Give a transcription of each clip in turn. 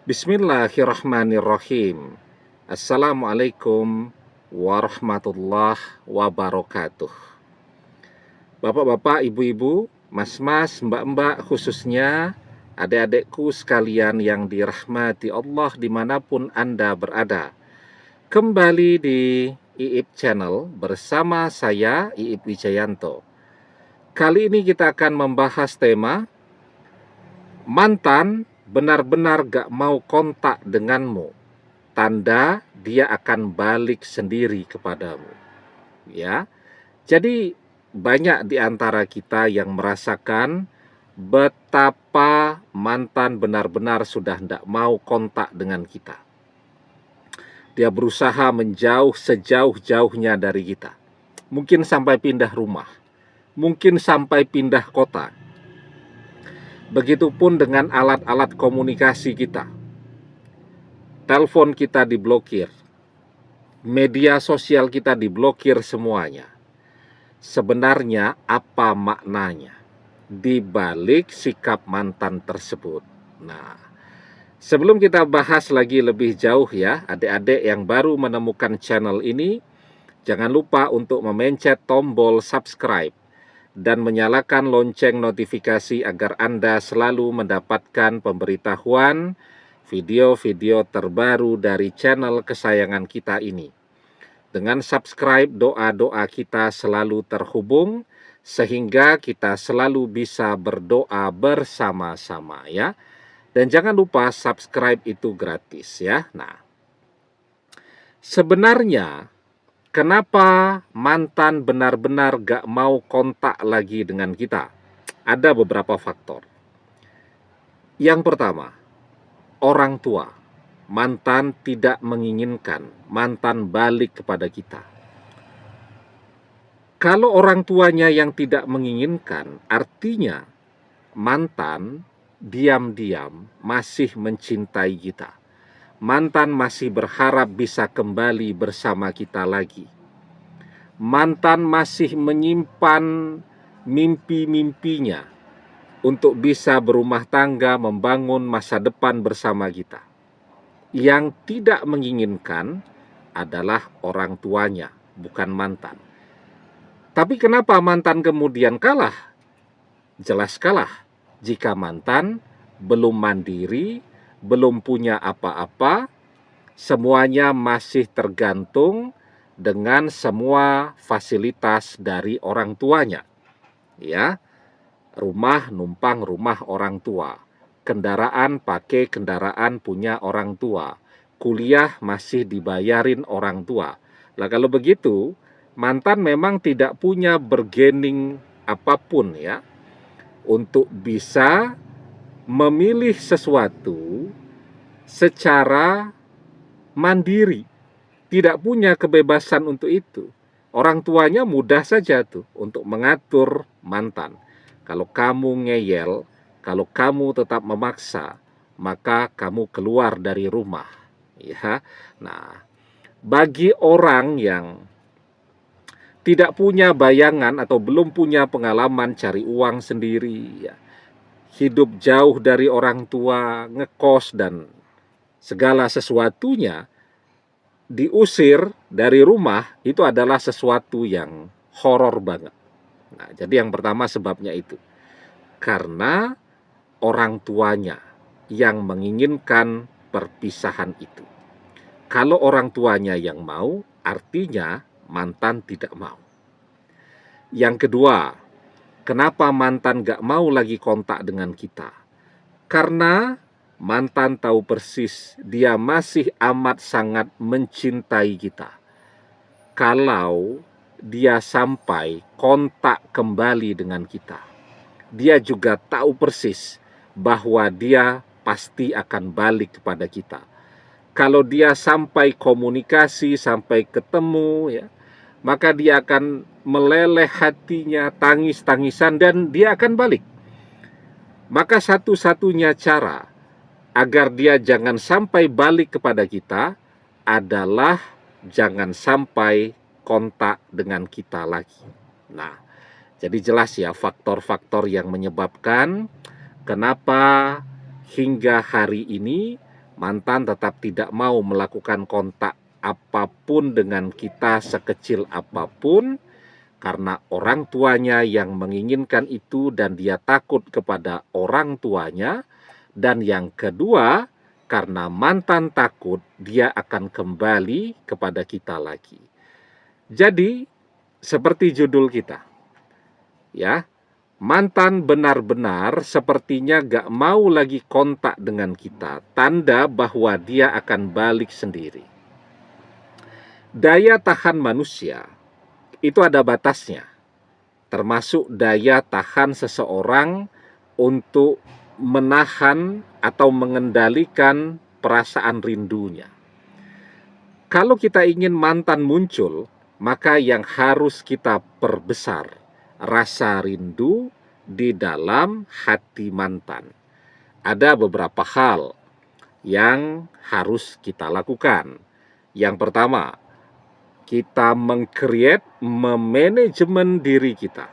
Bismillahirrahmanirrahim. Assalamualaikum warahmatullahi wabarakatuh. Bapak-bapak, ibu-ibu, mas-mas, mbak-mbak, khususnya adik-adikku sekalian yang dirahmati Allah dimanapun Anda berada. Kembali di IIP Channel bersama saya, IIP Wijayanto. Kali ini kita akan membahas tema mantan benar-benar gak mau kontak denganmu, tanda dia akan balik sendiri kepadamu. Ya, jadi banyak di antara kita yang merasakan betapa mantan benar-benar sudah tidak mau kontak dengan kita. Dia berusaha menjauh sejauh-jauhnya dari kita. Mungkin sampai pindah rumah, mungkin sampai pindah kota. Begitupun dengan alat-alat komunikasi kita. Telepon kita diblokir, media sosial kita diblokir semuanya. Sebenarnya apa maknanya di balik sikap mantan tersebut? Nah, sebelum kita bahas lagi lebih jauh ya, adik-adik yang baru menemukan channel ini, jangan lupa untuk memencet tombol subscribe dan menyalakan lonceng notifikasi agar Anda selalu mendapatkan pemberitahuan video-video terbaru dari channel kesayangan kita ini. Dengan subscribe, doa-doa kita selalu terhubung sehingga kita selalu bisa berdoa bersama-sama ya. Dan jangan lupa subscribe itu gratis ya. Nah, sebenarnya kenapa mantan benar-benar gak mau kontak lagi dengan kita? Ada beberapa faktor. Yang pertama, orang tua. Mantan tidak menginginkan mantan balik kepada kita. Kalau orang tuanya yang tidak menginginkan, artinya mantan diam-diam masih mencintai kita. Mantan masih berharap bisa kembali bersama kita lagi. Mantan masih menyimpan mimpi-mimpinya untuk bisa berumah tangga, membangun masa depan bersama kita. Yang tidak menginginkan adalah orang tuanya, bukan mantan. Tapi kenapa mantan kemudian kalah? Jelas kalah jika mantan belum mandiri, belum punya apa-apa, semuanya masih tergantung dengan semua fasilitas dari orang tuanya. Ya, rumah numpang rumah orang tua, kendaraan pakai kendaraan punya orang tua, kuliah masih dibayarin orang tua. Lah kalau begitu, mantan memang tidak punya bargaining apapun ya untuk bisa memilih sesuatu secara mandiri, tidak punya kebebasan untuk itu. Orang tuanya mudah saja tuh untuk mengatur mantan. Kalau kamu ngeyel, kalau kamu tetap memaksa, maka kamu keluar dari rumah. Ya, nah, bagi orang yang tidak punya bayangan atau belum punya pengalaman cari uang sendiri, ya, hidup jauh dari orang tua, ngekos dan segala sesuatunya, diusir dari rumah itu adalah sesuatu yang horor banget. Nah, jadi yang pertama sebabnya itu. Karena orang tuanya yang menginginkan perpisahan itu. Kalau orang tuanya yang mau, artinya mantan tidak mau. Yang kedua, kenapa mantan gak mau lagi kontak dengan kita? Karena mantan tahu persis dia masih amat sangat mencintai kita. Kalau dia sampai kontak kembali dengan kita, dia juga tahu persis bahwa dia pasti akan balik kepada kita. Kalau dia sampai komunikasi, sampai ketemu ya, maka dia akan meleleh hatinya, tangis-tangisan, dan dia akan balik. Maka satu-satunya cara agar dia jangan sampai balik kepada kita adalah jangan sampai kontak dengan kita lagi. Nah, jadi jelas ya faktor-faktor yang menyebabkan kenapa hingga hari ini Mantan tetap tidak mau melakukan kontak apapun dengan kita sekecil apapun, karena orang tuanya yang menginginkan itu dan dia takut kepada orang tuanya. Dan yang kedua, karena mantan takut dia akan kembali kepada kita lagi. Jadi, seperti judul kita, ya, mantan benar-benar sepertinya gak mau lagi kontak dengan kita, tanda bahwa dia akan balik sendiri. Daya tahan manusia itu ada batasnya, termasuk daya tahan seseorang untuk menahan atau mengendalikan perasaan rindunya. Kalau kita ingin mantan muncul, maka yang harus kita perbesar rasa rindu di dalam hati mantan. Ada beberapa hal yang harus kita lakukan. Yang pertama, kita memanajemen diri kita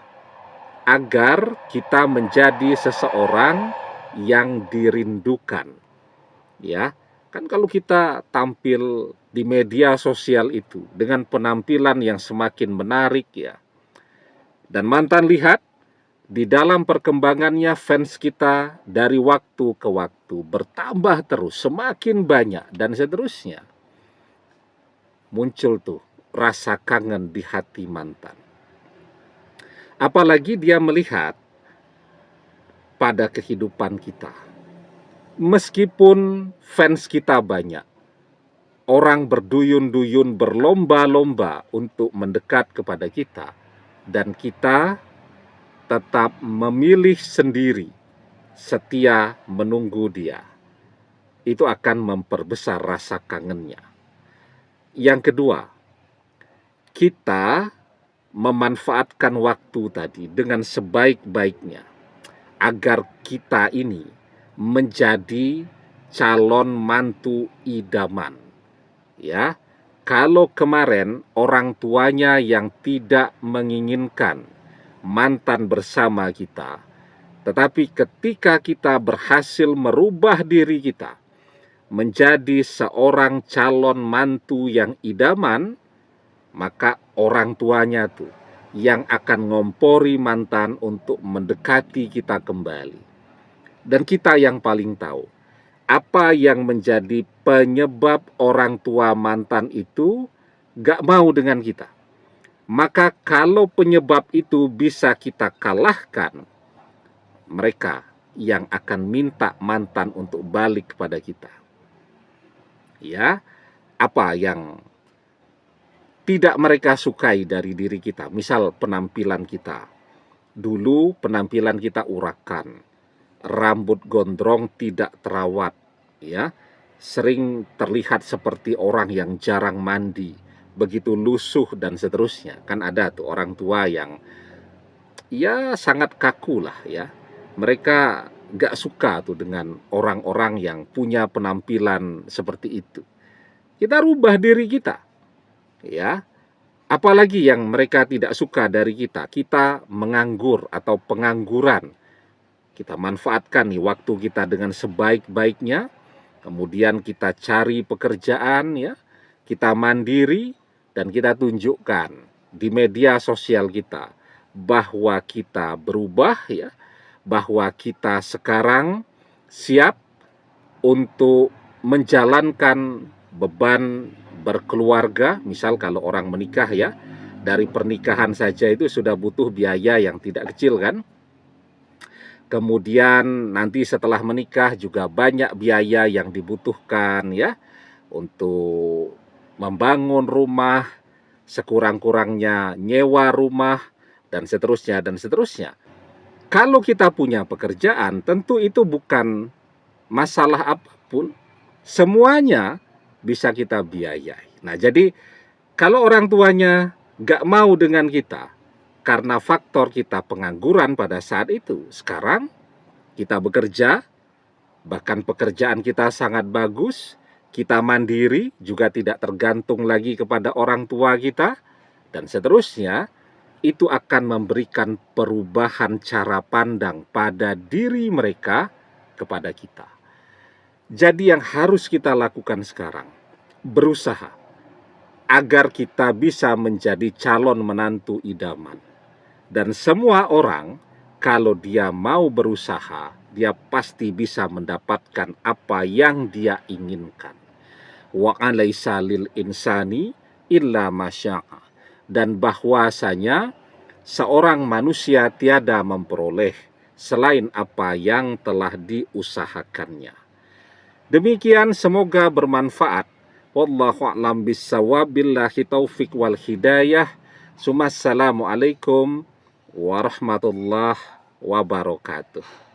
agar kita menjadi seseorang yang dirindukan. Ya, kan kalau kita tampil di media sosial itu dengan penampilan yang semakin menarik ya, dan mantan lihat di dalam perkembangannya fans kita dari waktu ke waktu bertambah terus, semakin banyak dan seterusnya. Muncul tuh rasa kangen di hati mantan. Apalagi dia melihat pada kehidupan kita. Meskipun fans kita banyak, orang berduyun-duyun berlomba-lomba untuk mendekat kepada kita, dan kita tetap memilih sendiri setia menunggu dia. Itu akan memperbesar rasa kangennya. Yang kedua, kita memanfaatkan waktu tadi dengan sebaik-baiknya agar kita ini menjadi calon mantu idaman. Ya, kalau kemarin orang tuanya yang tidak menginginkan mantan bersama kita, tetapi ketika kita berhasil merubah diri kita menjadi seorang calon mantu yang idaman, maka orang tuanya tuh yang akan ngompori mantan untuk mendekati kita kembali. Dan kita yang paling tahu apa yang menjadi penyebab orang tua mantan itu gak mau dengan kita. Maka kalau penyebab itu bisa kita kalahkan, mereka yang akan minta mantan untuk balik kepada kita. Ya, apa yang tidak mereka sukai dari diri kita? Misal penampilan kita. Dulu penampilan kita urakan, rambut gondrong tidak terawat, ya, sering terlihat seperti orang yang jarang mandi, begitu lusuh dan seterusnya. Kan ada tuh orang tua yang ya sangat kaku lah ya. Mereka gak suka tuh dengan orang-orang yang punya penampilan seperti itu. Kita rubah diri kita, ya. Apalagi yang mereka tidak suka dari kita, kita menganggur atau pengangguran. Kita manfaatkan nih waktu kita dengan sebaik-baiknya, kemudian kita cari pekerjaan ya, kita mandiri, dan kita tunjukkan di media sosial kita bahwa kita berubah ya, bahwa kita sekarang siap untuk menjalankan beban berkeluarga. Misal kalau orang menikah ya, dari pernikahan saja itu sudah butuh biaya yang tidak kecil kan. Kemudian nanti setelah menikah juga banyak biaya yang dibutuhkan ya, untuk membangun rumah, sekurang-kurangnya nyewa rumah, dan seterusnya dan seterusnya. Kalau kita punya pekerjaan, tentu itu bukan masalah apapun, semuanya bisa kita biayai. Nah, jadi kalau orang tuanya gak mau dengan kita karena faktor kita pengangguran pada saat itu, sekarang kita bekerja, bahkan pekerjaan kita sangat bagus, kita mandiri, juga tidak tergantung lagi kepada orang tua kita, dan seterusnya, itu akan memberikan perubahan cara pandang pada diri mereka kepada kita. Jadi yang harus kita lakukan sekarang, berusaha agar kita bisa menjadi calon menantu idaman. Dan semua orang, kalau dia mau berusaha, dia pasti bisa mendapatkan apa yang dia inginkan. Wa alaisa lil insani illa masya'a. Dan bahwasanya seorang manusia tiada memperoleh selain apa yang telah diusahakannya. Demikian, semoga bermanfaat. Wallahu a'lam bissawab, billahi taufik wal hidayah. Assalamualaikum warahmatullahi wabarakatuh.